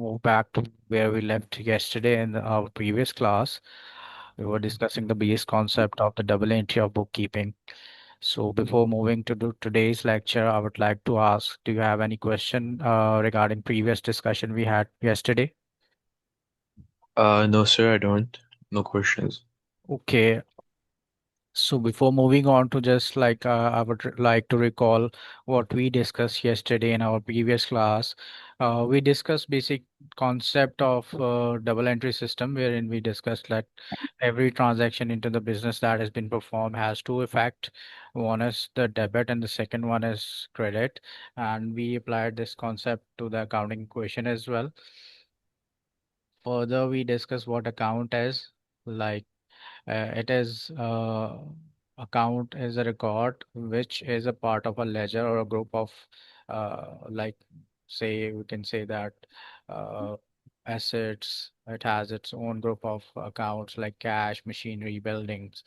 move back to where we left yesterday in our previous class. We were discussing the base concept of the double entry of bookkeeping. So before moving to today's lecture, I would like to ask, do you have any question regarding previous discussion we had yesterday? No, sir, I don't. No questions. Okay, so before moving on to just like I would like to recall what we discussed yesterday in our previous class. We discussed basic concept of double entry system wherein we discussed that every transaction into the business that has been performed has two effect. One is the debit and the second one is credit. And we applied this concept to the accounting equation as well. Further, we discussed what account is like. It is account is a record which is a part of a ledger or a group of like say we can say that uh, assets. It has its own group of accounts like cash, machinery, buildings.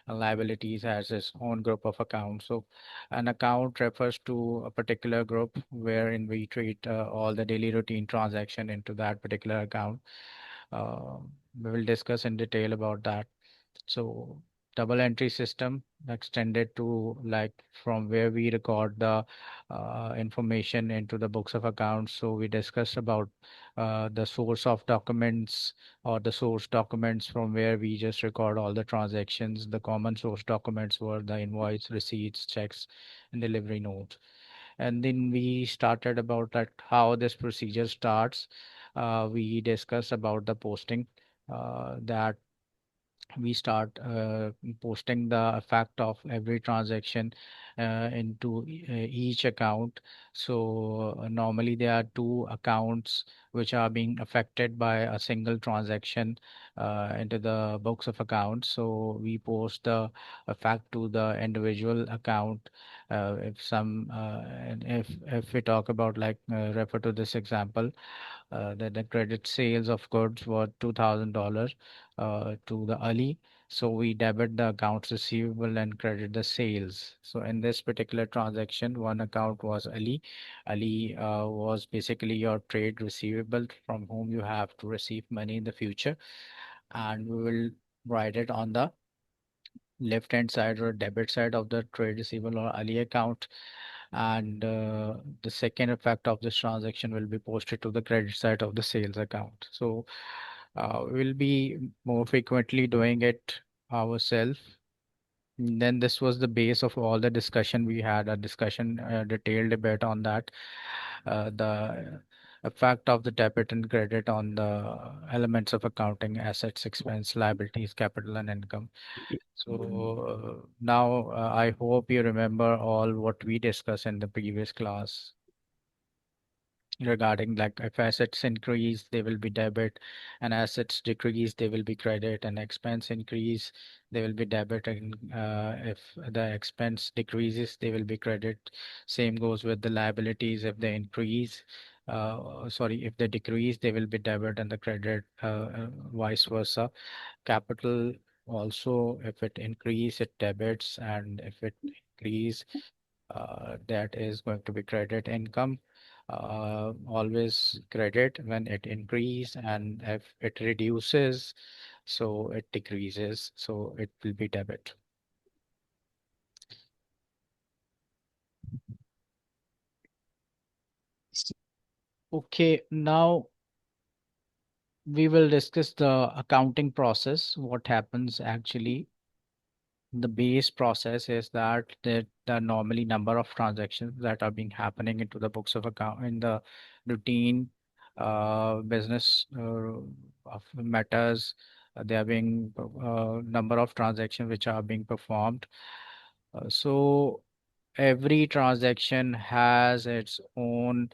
And liabilities has its own group of accounts. So an account refers to a particular group wherein we treat all the daily routine transaction into that particular account. Uh, we will discuss in detail about that. So double entry system extended to like from where we record the information into the books of accounts. So we discussed about the source of documents or the source documents from where we just record all the transactions. The common source documents were the invoice, receipts, checks, and delivery notes. And then we started about that how this procedure starts. We discussed about the posting that we start posting the effect of every transaction into each account. So normally there are two accounts which are being affected by a single transaction into the books of accounts. So we post the effect to the individual account. If some and if we talk about like refer to this example, that the credit sales of goods were $2,000 to the Ali. So we debit the accounts receivable and credit the sales. So in this particular transaction, one account was Ali. Ali was basically your trade receivable from whom you have to receive money in the future. And we will write it on the left hand side or debit side of the trade receivable or Ali account. And the second effect of this transaction will be posted to the credit side of the sales account. So we'll be more frequently doing it ourselves. Then this was the base of all the discussion. We had a discussion, a detailed debate on that. The effect of the debit and credit on the elements of accounting, assets, expense, liabilities, capital, and income. So now I hope you remember all what we discussed in the previous class regarding like if assets increase, they will be debit, and assets decrease, they will be credit, and expense increase, they will be debit, and if the expense decreases, they will be credit. Same goes with the liabilities. If they increase, sorry, if they decrease, they will be debit and the credit, vice versa. Capital also, if it increase, it debits, and if it increase, that is going to be credit. Income always credit when it increase, and if it reduces, so it decreases, so it will be debit. Okay, now we will discuss the accounting process. What happens actually, the base process is that the normally number of transactions that are being happening into the books of account in the routine business of matters. There are being number of transactions which are being performed. So every transaction has its own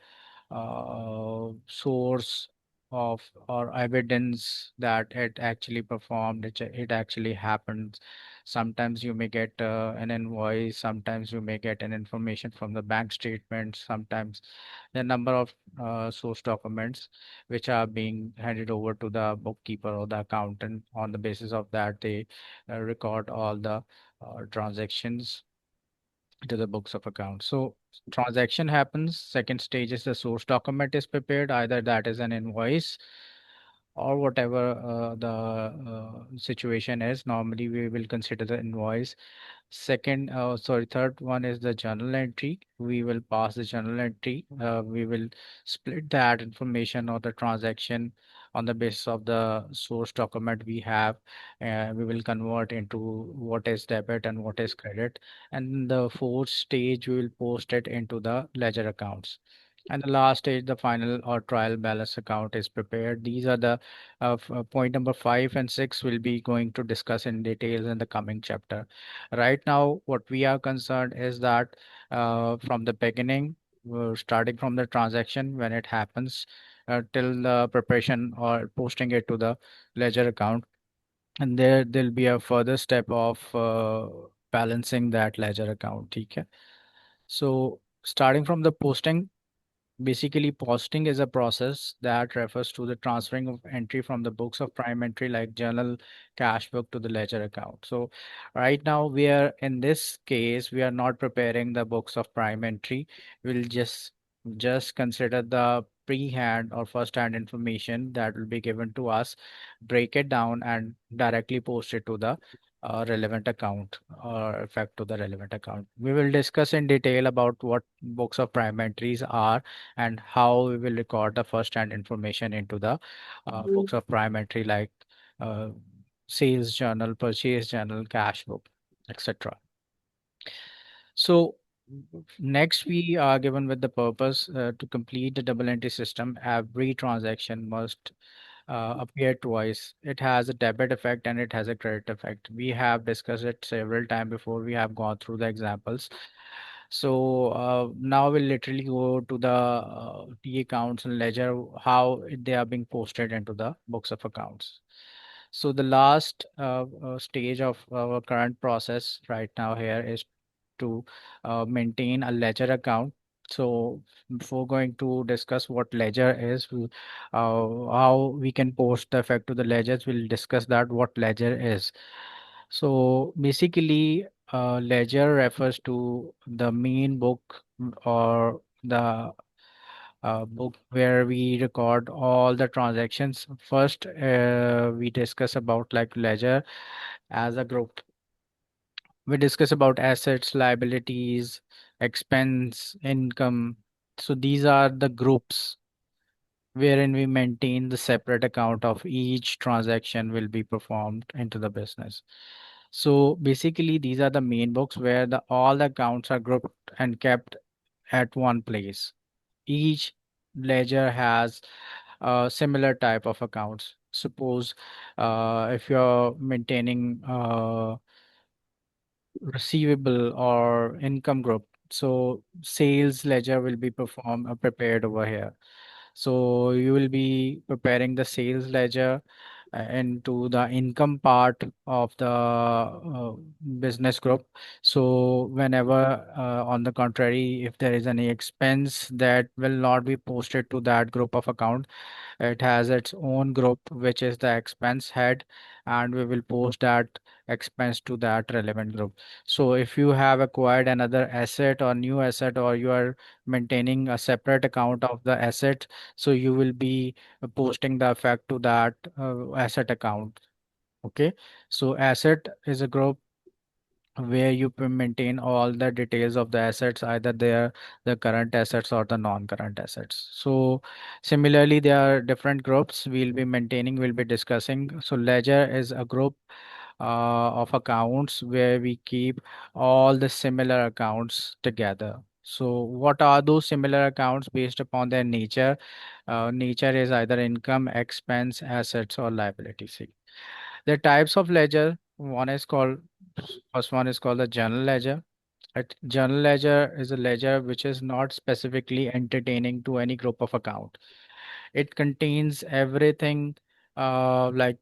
source of or evidence that it actually performed, it actually happened. Sometimes you may get an invoice, sometimes you may get an information from the bank statement, sometimes the number of source documents which are being handed over to the bookkeeper or the accountant. On the basis of that, they record all the transactions. to the books of accounts. So transaction happens. Second stage is the source document is prepared. Either that is an invoice or whatever the situation is. Normally, we will consider the invoice. Third one is the journal entry. We will pass the journal entry. We will split that information or the transaction on the basis of the source document we have. We will convert into what is debit and what is credit. And the fourth stage, we will post it into the ledger accounts. And the last stage, the final or trial balance account is prepared. These are the point number 5 and 6 will be going to discuss in details in the coming chapter. Right now, what we are concerned is that from the beginning, starting from the transaction when it happens till the preparation or posting it to the ledger account, and there'll be a further step of balancing that ledger account. Okay. So starting from the posting. Basically, posting is a process that refers to the transferring of entry from the books of prime entry like journal, cash book to the ledger account. So right now we are in this case, we are not preparing the books of prime entry. We'll just consider the pre-hand or first-hand information that will be given to us, break it down and directly post it to the relevant account or effect to the relevant account. We will discuss in detail about what books of prime entries are and how we will record the first-hand information into the books of prime entry like uh, sales journal, purchase journal, cash book, etc. So next we are given with the purpose to complete the double entry system. Every transaction must appear twice. It has a debit effect and it has a credit effect. We have discussed it several times before. We have gone through the examples. So now we'll literally go to the T accounts and ledger, how they are being posted into the books of accounts. So the last stage of our current process right now here is to maintain a ledger account. So before going to discuss what ledger is, how we can post the effect to the ledgers, we'll discuss that what ledger is. So basically, ledger refers to the main book or the book where we record all the transactions. First, we discuss about like ledger as a group. We discuss about assets, liabilities, expense, income. So these are the groups wherein we maintain the separate account of each transaction will be performed into the business. So basically, these are the main books where the all the accounts are grouped and kept at one place. Each ledger has a similar type of accounts. Suppose if you're maintaining receivable or income group. So sales ledger will be prepared over here. So you will be preparing the sales ledger into the income part of the business group. So whenever, on the contrary, if there is any expense that will not be posted to that group of account, it has its own group, which is the expense head, and we will post that expense to that relevant group. So if you have acquired another asset or new asset, or you are maintaining a separate account of the asset, so you will be posting the effect to that asset account. Okay. So asset is a group where you maintain all the details of the assets, either they are the current assets or the non-current assets. So similarly, there are different groups we'll be maintaining, we'll be discussing. So ledger is a group of accounts where we keep all the similar accounts together. So what are those similar accounts based upon their nature? Nature is either income, expense, assets, or liabilities. The types of ledger, first one is called the general ledger. A general ledger is a ledger which is not specifically entertaining to any group of account. It contains everything, like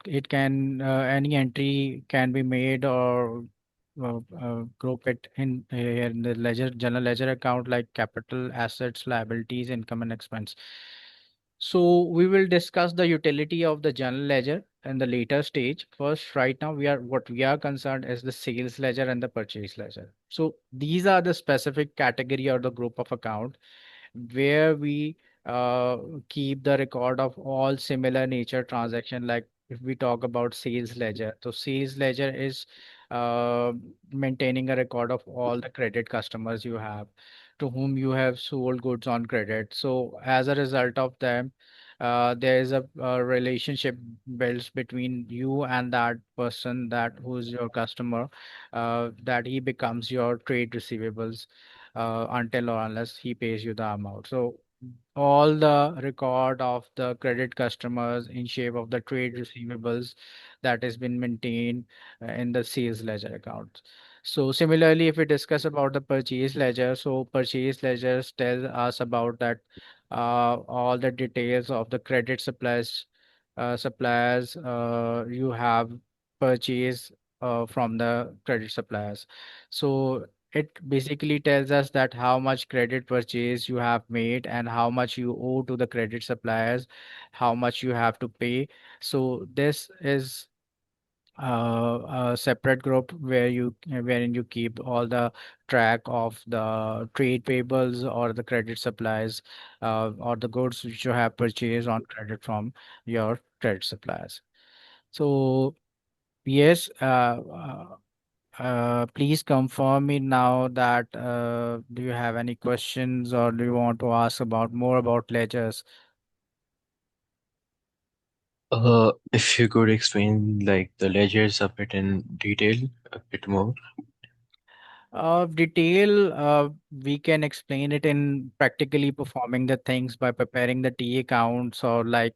it can any entry can be made or group it in the ledger general ledger account like capital, assets, liabilities, income, and expense. So we will discuss the utility of the general ledger. in the later stage. First, right now, what we are concerned is the sales ledger and the purchase ledger. So these are the specific category or the group of account where we uh, keep the record of all similar nature transaction. Like if we talk about sales ledger, so sales ledger is uh, maintaining a record of all the credit customers you have, to whom you have sold goods on credit. So as a result of them, there is a relationship built between you and that person, that who's your customer, that he becomes your trade receivables until or unless he pays you the amount. So all the record of the credit customers in shape of the trade receivables that has been maintained in the sales ledger account. So similarly, if we discuss about the purchase ledger, so purchase ledgers tell us about that all the details of the credit suppliers you have purchased from the credit suppliers. So it basically tells us that how much credit purchase you have made and how much you owe to the credit suppliers, how much you have to pay. So this is a separate group where wherein you keep all the track of the trade payables or the credit supplies or the goods which you have purchased on credit from your credit suppliers. So yes, please confirm me now that do you have any questions or do you want to ask about more about ledgers? If you could explain like the ledgers a bit in detail, a bit more. Detail, we can explain it in practically performing the things by preparing the T accounts, or like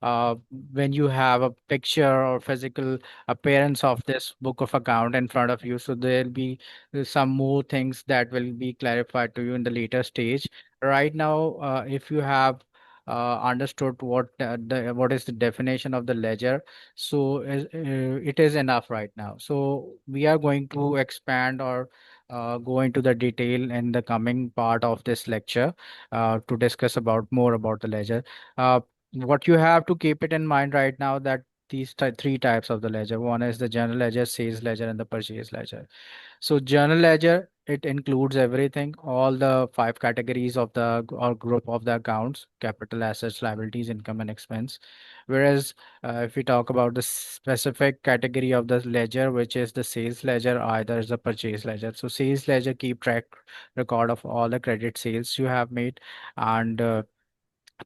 uh, when you have a picture or physical appearance of this book of account in front of you. So there'll be some more things that will be clarified to you in the later stage. Right now, if you have understood what is the definition of the ledger, so it is enough right now. So we are going to expand or go into the detail in the coming part of this lecture to discuss about more about the ledger. Uh, what you have to keep it in mind right now that these three types of the ledger. One is the general ledger, sales ledger, and the purchase ledger. So journal ledger, it includes everything, all the five categories of the or group of the accounts: capital, assets, liabilities, income, and expense. Whereas if we talk about the specific category of the ledger, which is the sales ledger, either is the purchase ledger. So sales ledger keep track record of all the credit sales you have made, and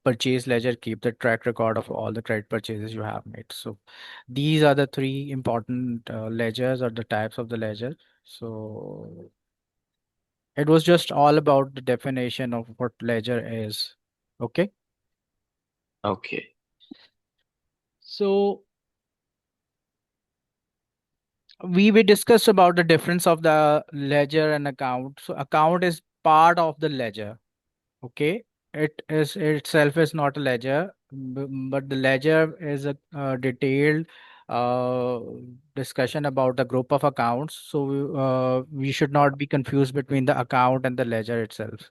purchase ledger keep the track record of all the credit purchases you have made. So these are the three important ledgers or the types of the ledger. So it was just all about the definition of what ledger is. Okay. Okay. So we discussed about the difference of the ledger and account. So account is part of the ledger. Okay. It is itself is not a ledger, but the ledger is a detailed uh, discussion about the group of accounts. So we should not be confused between the account and the ledger itself.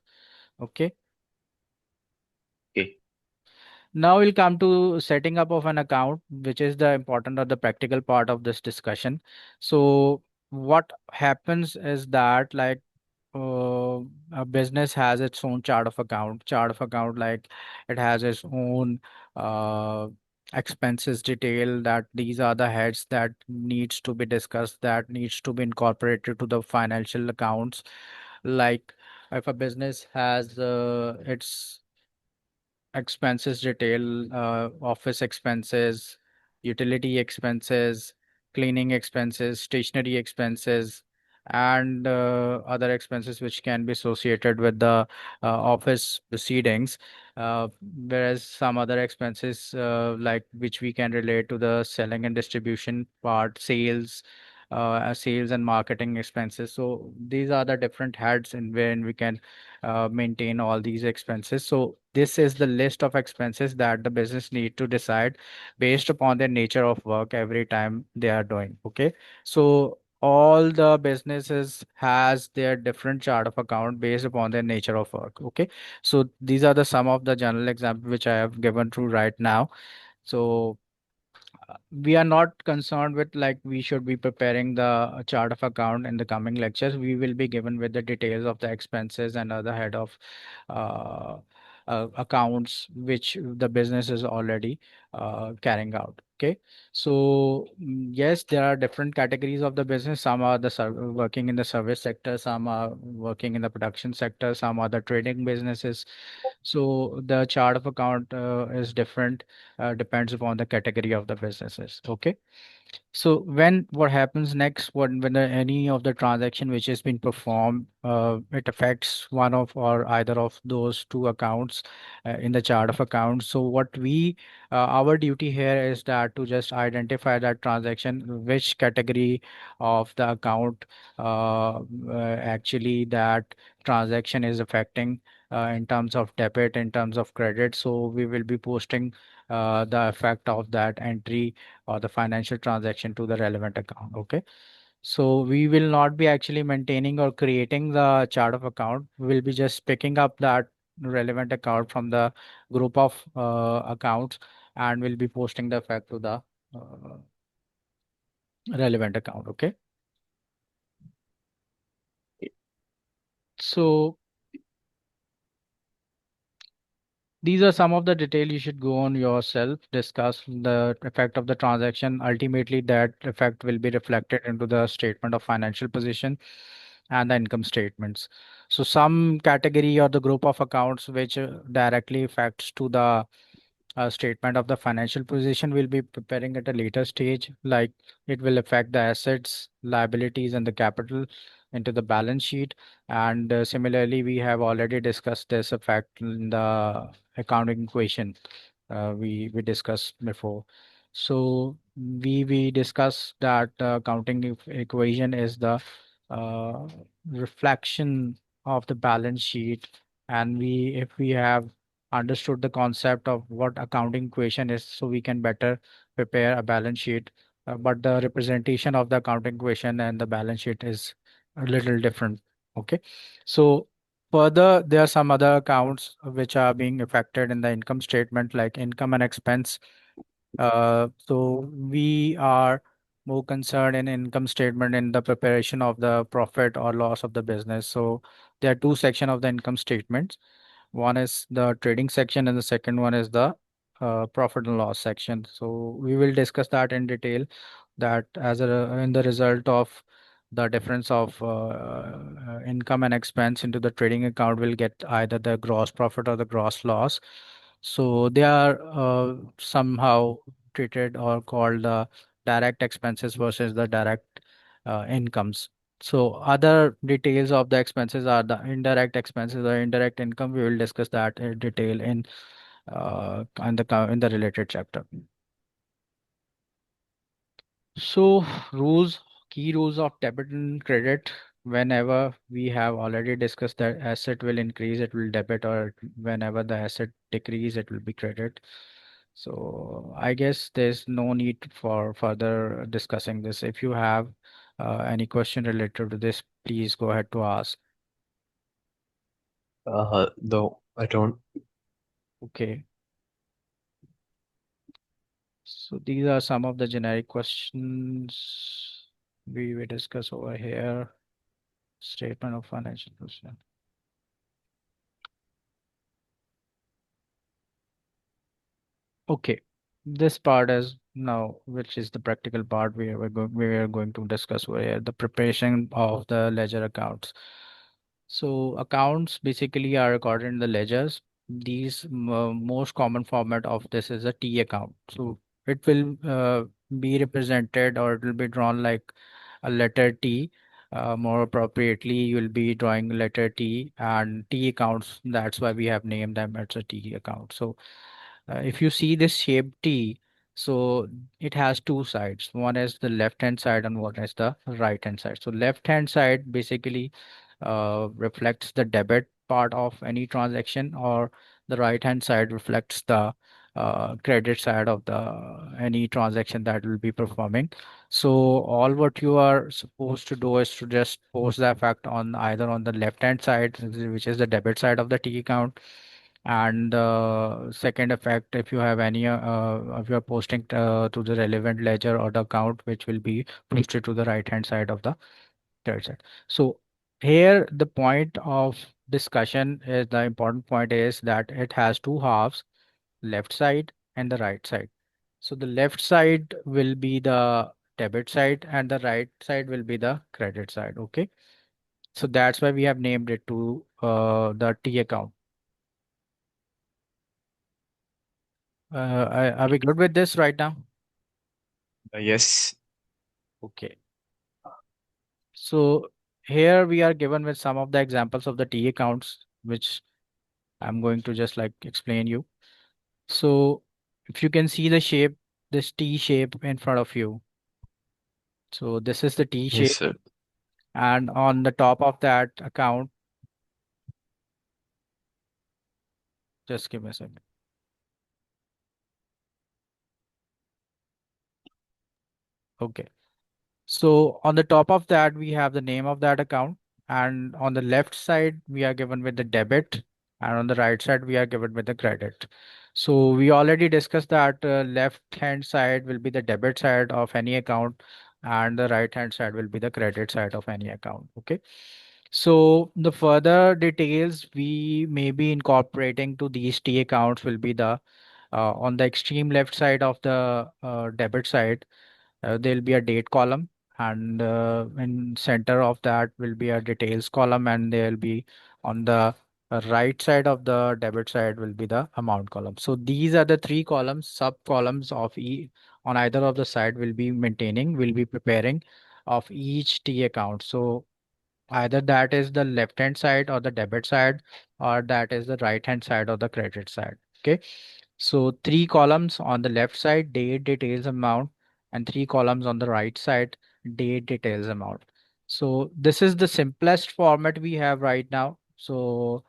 Okay. Okay. Now we'll come to setting up of an account, which is the important or the practical part of this discussion. So what happens is that like uh, a business has its own chart of account, like it has its own uh, expenses detail, that these are the heads that needs to be discussed, that needs to be incorporated to the financial accounts. Like if a business has its expenses detail, office expenses, utility expenses, cleaning expenses, stationery expenses, and other expenses which can be associated with the office proceedings. Whereas some other expenses, like which we can relate to the selling and distribution part, sales and marketing expenses. So these are the different heads in wherein we can maintain all these expenses. So this is the list of expenses that the business need to decide based upon their nature of work every time they are doing. Okay. So all the businesses has their different chart of account based upon their nature of work. Okay. So these are the some of the general examples which I have given through right now. So we are not concerned with like we should be preparing the chart of account in the coming lectures. We will be given with the details of the expenses and other head of uh, accounts which the business is already carrying out. Okay, so yes, there are different categories of the business. Some are the working in the service sector, some are working in the production sector, some are the trading businesses. So the chart of account is different, depends upon the category of the businesses. Okay. So when what happens next, when any of the transaction which has been performed, it affects one of or either of those two accounts in the chart of accounts. So what our duty here is that to just identify that transaction, which category of the account actually that transaction is affecting in terms of debit, in terms of credit. So we will be posting the effect of that entry or the financial transaction to the relevant account. Okay. So we will not be actually maintaining or creating the chart of account. We will be just picking up that relevant account from the group of accounts and will be posting the effect to the relevant account. Okay. So these are some of the detail you should go on yourself, discuss the effect of the transaction. Ultimately, that effect will be reflected into the statement of financial position and the income statements. So some category or the group of accounts which directly affects to the statement of the financial position will be preparing at a later stage, like it will affect the assets, liabilities, and the capital into the balance sheet. And similarly, we have already discussed this effect in the accounting equation we discussed before. So we discussed that accounting equation is the uh, reflection of the balance sheet, and we if we have understood the concept of what accounting equation is, so we can better prepare a balance sheet. But the representation of the accounting equation and the balance sheet is a little different. Okay. So further, there are some other accounts which are being affected in the income statement, like income and expense. So we are more concerned in income statement in the preparation of the profit or loss of the business. So there are two sections of the income statement. One is the trading section, and the second one is the profit and loss section. So we will discuss that in detail. That as a in the result of the difference of income and expense into the trading account will get either the gross profit or the gross loss. So they are somehow treated or called direct expenses versus the direct incomes. So other details of the expenses are the indirect expenses or indirect income. We will discuss that in detail in the related chapter. So rules, key rules of debit and credit. Whenever we have already discussed that asset will increase, it will debit, or whenever the asset decrease, it will be credit. So I guess there's no need for further discussing this. If you have any question related to this, please go ahead to ask. Though I don't. Okay. So these are some of the generic questions we will discuss over here. Statement of financial position. Okay, this part is now, which is the practical part we are going to discuss over here, the preparation of the ledger accounts. So accounts basically are recorded in the ledgers. These most common format of this is a T account. So it will be represented or it will be drawn like a letter T. More appropriately, you will be drawing letter T and T accounts. That's why we have named them as a T account. So if you see this shape T, so it has two sides. One is the left hand side and one is the right hand side. So left hand side basically reflects the debit part of any transaction, or the right hand side reflects the credit side of the any transaction that will be performing. So all what you are supposed to do is to just post the effect on either on the left hand side, which is the debit side of the T account, And second effect, if you have any if you are posting to the relevant ledger or the account, which will be posted to the right hand side of the credit side. So here the point of discussion is, the important point is that it has two halves, left side and the right side. So the left side will be the debit side and the right side will be the credit side. Okay. So that's why we have named it to the T account. Are we good with this right now? Yes. Okay. So here we are given with some of the examples of the T accounts, which I'm going to just like explain you. So if you can see the shape, this T shape in front of you. So this is the T Yes, shape. sir. And on the top of that account, just give me a second. Okay. So on the top of that, we have the name of that account. And on the left side, we are given with the debit. And on the right side, we are given with the credit. So we already discussed that left hand side will be the debit side of any account, and the right hand side will be the credit side of any account. Okay. So the further details we may be incorporating to these T accounts will be the on the extreme left side of the debit side, there'll be a date column, and in center of that will be a details column, and there'll be on the right side of the debit side will be the amount column. So these are the three columns, sub columns of on either of the side will be preparing of each T account. So either that is the left hand side or the debit side, or that is the right hand side or the credit side. Okay. So three columns on the left side, date, details, amount, and three columns on the right side, date, details, amount. So this is the simplest format we have right now. So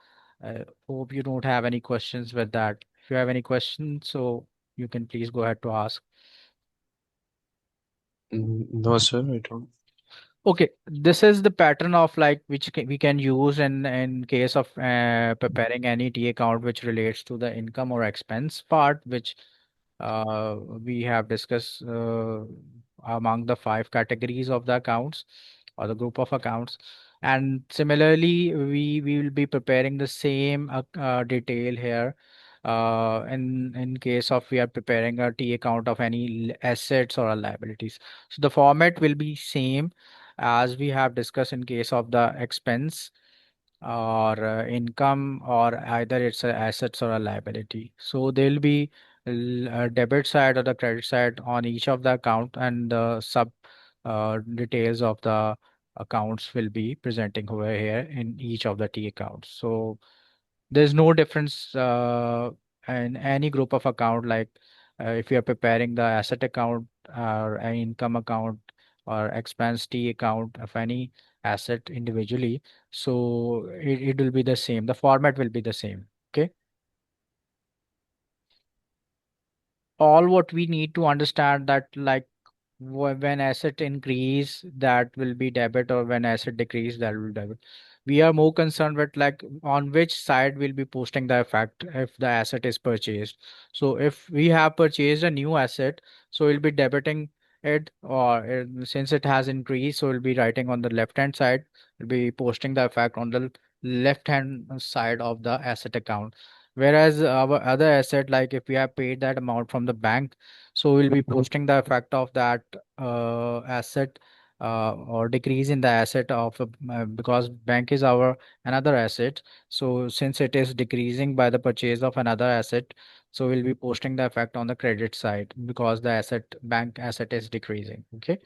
hope you don't have any questions with that. If you have any questions, so you can please go ahead to ask. No, sir, I don't. Okay, this is the pattern of like which we can use in case of preparing any T account which relates to the income or expense part, which we have discussed among the five categories of the accounts or the group of accounts. And similarly, we will be preparing the same detail here in case of we are preparing a T account of any assets or liabilities. So the format will be same as we have discussed in case of the expense or income, or either it's a assets or a liability. So there'll be a debit side or the credit side on each of the account, and the sub details of the accounts will be presenting over here in each of the T accounts. So there's no difference in any group of account, like if you are preparing the asset account or an income account or expense T account of any asset individually. So it will be the same. The format will be the same. Okay. All what we need to understand that like when asset increase, that will be debit, or when asset decrease, that will be debit. We are more concerned with like on which side we'll be posting the effect if the asset is purchased. So if we have purchased a new asset, so we'll be debiting it, or since it has increased, so we'll be writing on the left hand side, we'll be posting the effect on the left hand side of the asset account. Whereas our other asset, like if we have paid that amount from the bank, so we'll be posting the effect of that asset or decrease in the asset of because bank is our another asset. So since it is decreasing by the purchase of another asset, so we'll be posting the effect on the credit side because the asset bank asset is decreasing. Okay.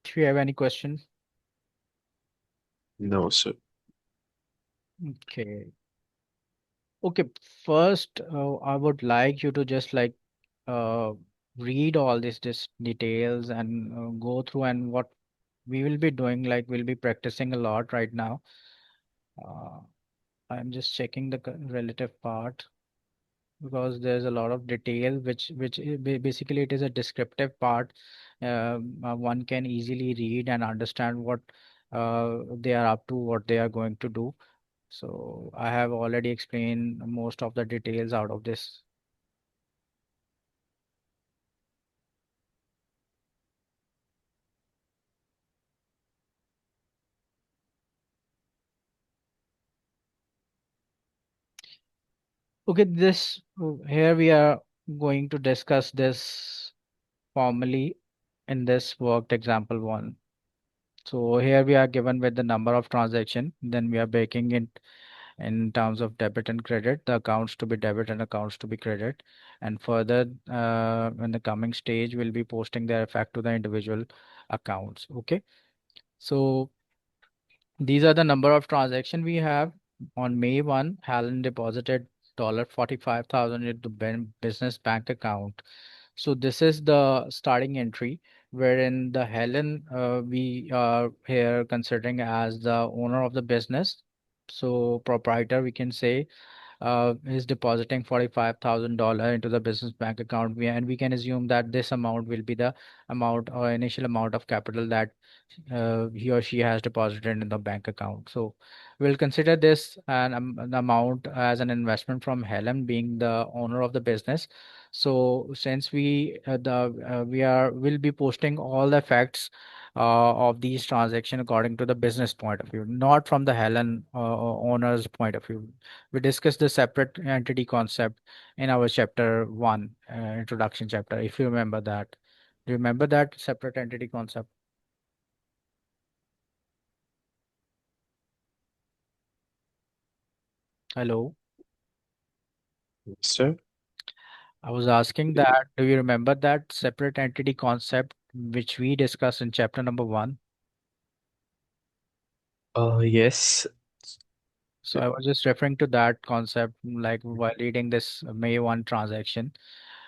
If you have any question. No, sir. Okay. Okay. First, I would like you to just like uh, read all this details and go through, and what we will be doing, like we'll be practicing a lot right now. uh, I'm just checking the relative part because there's a lot of detail basically it is a descriptive part. One can easily read and understand what they are up to, what they are going to do. So I have already explained most of the details out of this. Okay, this here we are going to discuss this formally in this worked example one. So here we are given with the number of transaction, then we are breaking it in terms of debit and credit, the accounts to be debit and accounts to be credit. And further, in the coming stage, we'll be posting their effect to the individual accounts. Okay. So these are the number of transaction we have. On May 1, Helen deposited $45,000 into business bank account. So this is the starting entry wherein the Helen we are here considering as the owner of the business. So proprietor we can say is depositing $45,000 into the business bank account. And we can assume that this amount will be the amount or initial amount of capital that he or she has deposited in the bank account. So we'll consider this an amount as an investment from Helen being the owner of the business. So since we are will be posting all the facts of these transactions according to the business point of view, not from the Helen owner's point of view. We discussed the separate entity concept in our chapter one, introduction chapter, if you remember that. Do you remember that separate entity concept? Hello. Sir? I was asking that, do you remember that separate entity concept which we discussed in chapter number one? Yes. So I was just referring to that concept, like while reading this May 1 transaction.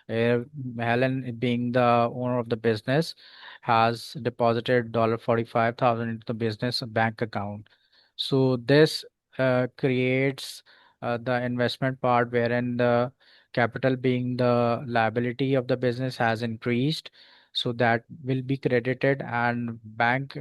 Helen, being the owner of the business, has deposited $45,000 into the business bank account. So this creates the investment part wherein the capital being the liability of the business has increased. So that will be credited, and bank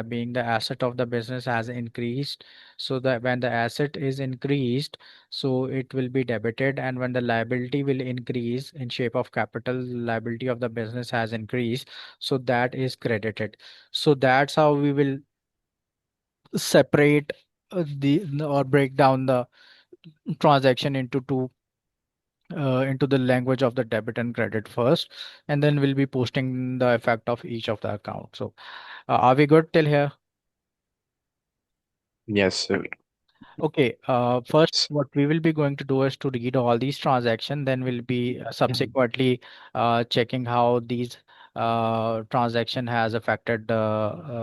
being the asset of the business has increased. So that when the asset is increased, so it will be debited, and when the liability will increase in shape of capital, liability of the business has increased, so that is credited. So that's how we will separate the or break down the transaction into two, into the language of the debit and credit first, and then we'll be posting the effect of each of the account. So are we good till here? Yes, sir. Okay, first, what we will be going to do is to read all these transactions, then we'll be subsequently checking how these transaction has affected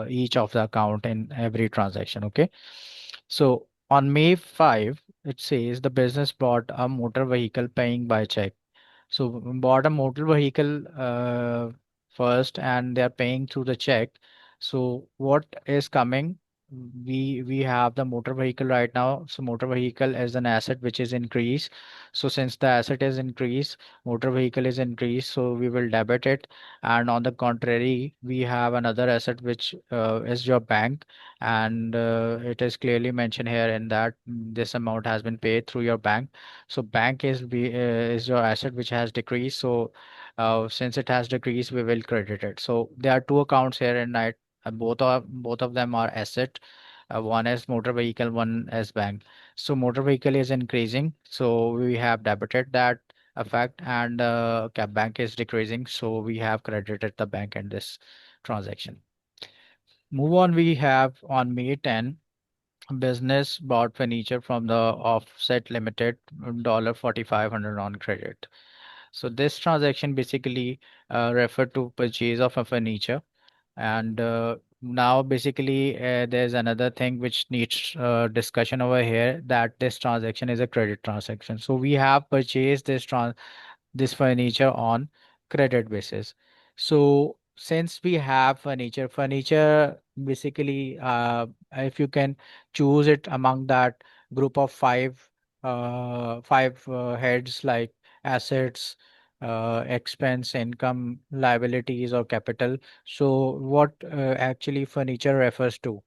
each of the account in every transaction. Okay, so on May 5, it says the business bought a motor vehicle paying by check. So bought a motor vehicle first, and they are paying through the check. So what is coming? We have the motor vehicle right now. So motor vehicle is an asset which is increased. So since the asset is increased, motor vehicle is increased. So we will debit it. And on the contrary, we have another asset which is your bank, and it is clearly mentioned here in that this amount has been paid through your bank. So bank is your asset which has decreased. So since it has decreased, we will credit it. So there are two accounts here, and both of them are asset. One is motor vehicle, one is bank. So motor vehicle is increasing, so we have debited that effect, and bank is decreasing, so we have credited the bank in this transaction. Move on, we have on May 10, business bought furniture from the Offset Limited, $4,500 on credit. So this transaction basically referred to purchase of a furniture, and now basically there's another thing which needs discussion over here, that this transaction is a credit transaction. So we have purchased this furniture on credit basis. So since we have furniture basically, if you can choose it among that group of five heads like assets, expense, income, liabilities, or capital. So what actually furniture refers to?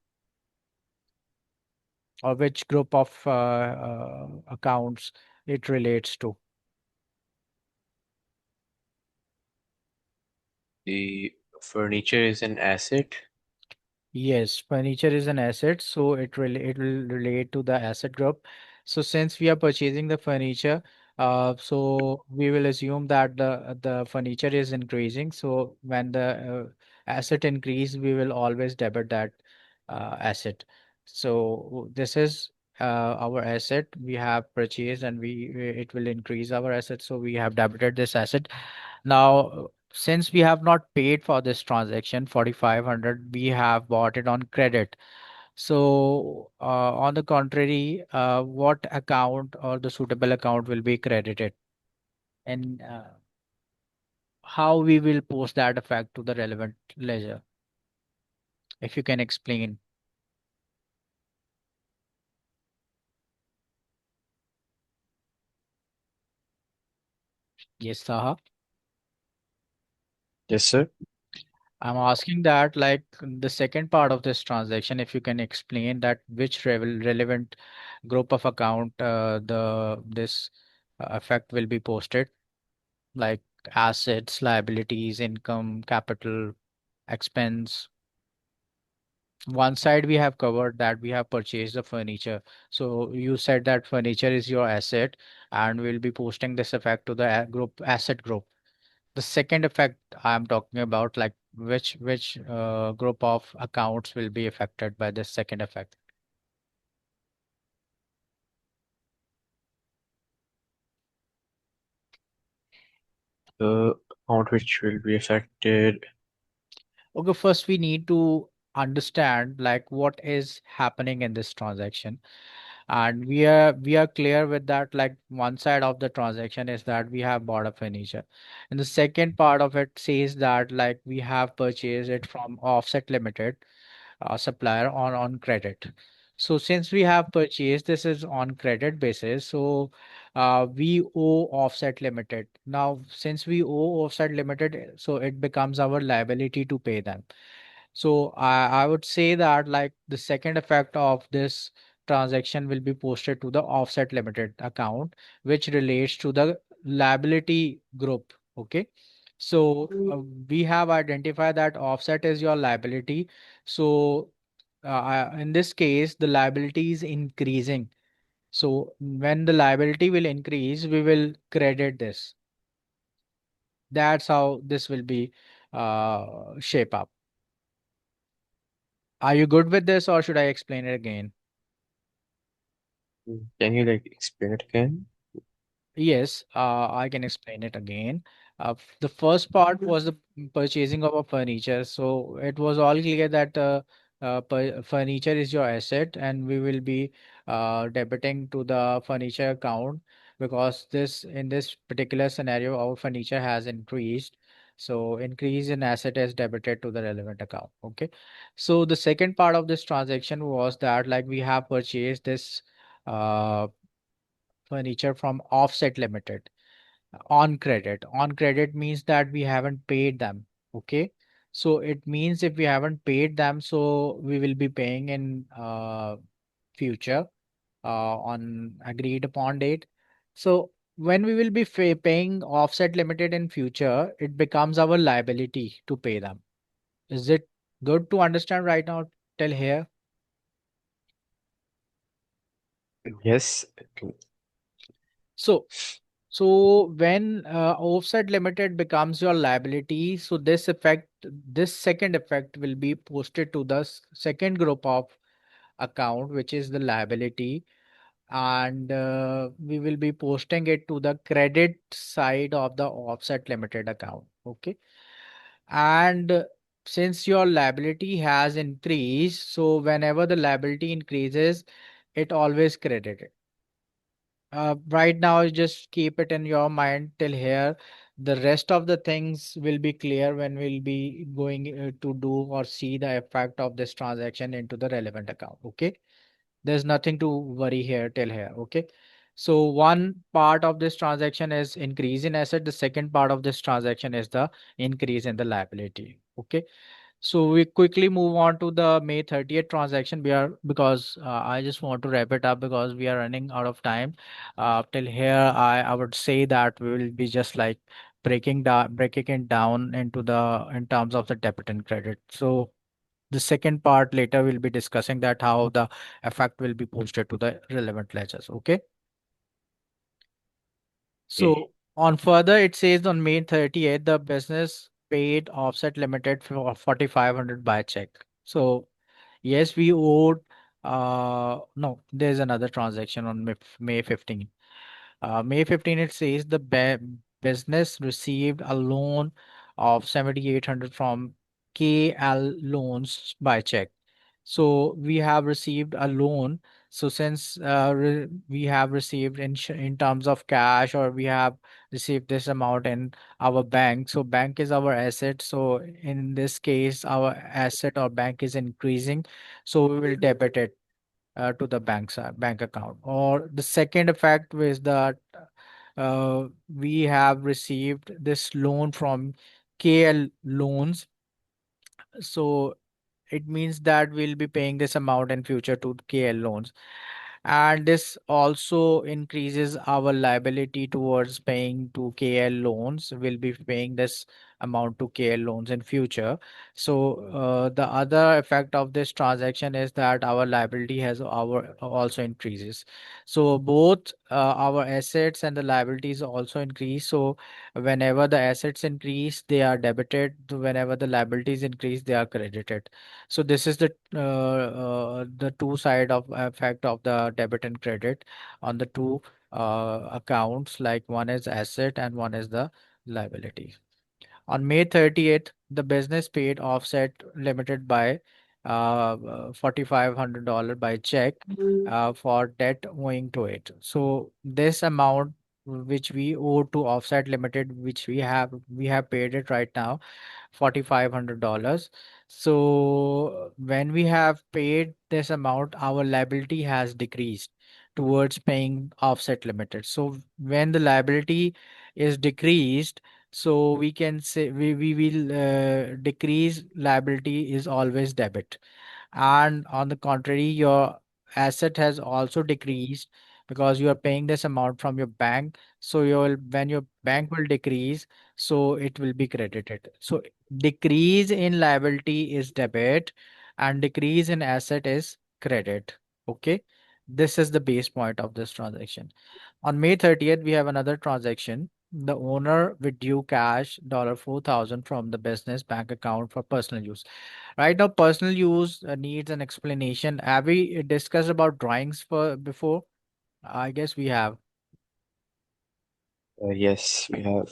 or which group of accounts it relates to. The furniture is an asset. Yes, furniture is an asset, so it will relate to the asset group. So since we are purchasing the furniture, so we will assume that the furniture is increasing. So when the asset increase, we will always debit that asset. So this is our asset we have purchased, and it will increase our asset. So we have debited this asset. Now, since we have not paid for this transaction, 4,500, we have bought it on credit. So, on the contrary, what account or the suitable account will be credited, and how we will post that effect to the relevant ledger? If you can explain. Yes, Saha. Yes, sir. I'm asking that, like, the second part of this transaction, if you can explain that which relevant group of account the this effect will be posted, like assets, liabilities, income, capital, expense. One side we have covered that we have purchased the furniture. So you said that furniture is your asset, and we'll be posting this effect to the asset group. The second effect I'm talking about, like which group of accounts will be affected by this second effect. The amount which will be affected. Okay, first we need to understand like what is happening in this transaction, and we are clear with that. Like one side of the transaction is that we have bought a furniture, and the second part of it says that like we have purchased it from Offset Limited supplier on credit. So since we have purchased this is on credit basis, so we owe Offset Limited. Now, since we owe Offset Limited, so it becomes our liability to pay them. So I would say that like the second effect of this transaction will be posted to the Offset Limited account, which relates to the liability group. Okay. So we have identified that offset is your liability. So in this case, the liability is increasing. So when the liability will increase, we will credit this. That's how this will be shape up. Are you good with this, or should I explain it again? Can you like explain it again? Yes, I can explain it again. The first part was the purchasing of a furniture. So it was all clear that furniture is your asset, and we will be debiting to the furniture account because this in this particular scenario, our furniture has increased. So increase in asset is debited to the relevant account. Okay. So the second part of this transaction was that like we have purchased this uh, furniture from Offset Limited on credit. On credit means that we haven't paid them. Okay. So it means if we haven't paid them, so we will be paying in future on agreed upon date. So when we will be paying Offset Limited in future, it becomes our liability to pay them. Is it good to understand right now till here? Yes. So So when Offset Limited becomes your liability, so this second effect will be posted to the second group of account, which is the liability, and we will be posting it to the credit side of the Offset Limited account. Okay, and since your liability has increased, so whenever the liability increases, it always credited. Right now, you just keep it in your mind till here. The rest of the things will be clear when we'll be going to do or see the effect of this transaction into the relevant account. Okay. There's nothing to worry here till here. Okay. So one part of this transaction is increase in asset. The second part of this transaction is the increase in the liability. Okay. So we quickly move on to the May 30th transaction. We are because I just want to wrap it up because we are running out of time. Till here, I would say that we will be just like breaking it down into the in terms of the debit and credit. So the second part later we'll be discussing that how the effect will be posted to the relevant ledgers. Okay. Okay. So on further, it says on May 30th, the business paid Offset Limited for 4,500 by check. So yes, we owed. No, there's another transaction on May 15th. May 15, it says the business received a loan of 7,800 from KL Loans by check. So we have received a loan. So since we have received in terms of cash, or we have received this amount in our bank. So bank is our asset. So in this case, our asset or bank is increasing. So we will debit it to the bank account. Or the second effect is that we have received this loan from KL Loans. So it means that we'll be paying this amount in future to KL Loans, and this also increases our liability towards paying to KL Loans. We'll be paying this amount to KL Loans in future. So the other effect of this transaction is that our liability has our also increases. So both our assets and the liabilities also increase. So whenever the assets increase, they are debited. Whenever the liabilities increase, they are credited. So this is the two side of effect of the debit and credit on the two accounts. Like one is asset and one is the liability. On May 30th, the business paid Offset Limited by $4,500 by check for debt owing to it. So this amount which we owe to Offset Limited, which we have paid it right now, $4,500. So when we have paid this amount, our liability has decreased towards paying Offset Limited. So when the liability is decreased, so we can say we will decrease liability is always debit, and on the contrary, your asset has also decreased because you are paying this amount from your bank. So your when your bank will decrease, so it will be credited. So decrease in liability is debit and decrease in asset is credit. Okay, this is the base point of this transaction. On May 30th, we have another transaction. The owner withdrew cash 4,000 from the business bank account for personal use. Right now, personal use needs an explanation. Have we discussed about drawings for before? I guess we have. Yes, we have.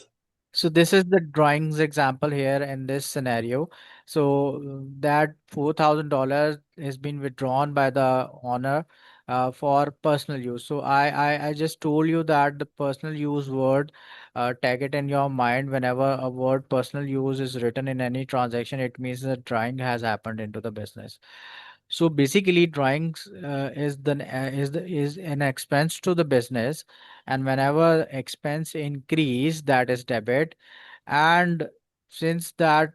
So this is the drawings example here in this scenario. So that $4,000 has been withdrawn by the owner for personal use. So I just told you that the personal use word, tag it in your mind whenever a word personal use is written in any transaction, it means the drawing has happened into the business. So basically, drawings is an expense to the business, and whenever expense increase, that is debit. And since that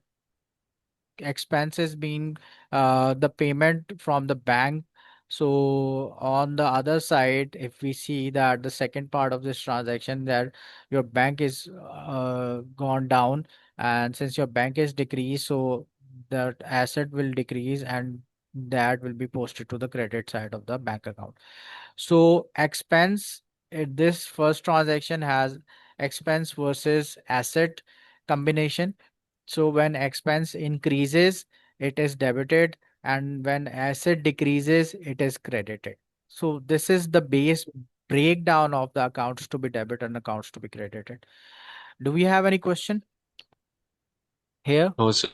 expenses being the payment from the bank, so on the other side, if we see that the second part of this transaction, that your bank is gone down, and since your bank is decreased, so that asset will decrease, and that will be posted to the credit side of the bank account. So expense, this first transaction has expense versus asset combination. So when expense increases, it is debited, and when asset decreases, it is credited. So this is the base breakdown of the accounts to be debit and accounts to be credited. Do we have any question here? No, sir.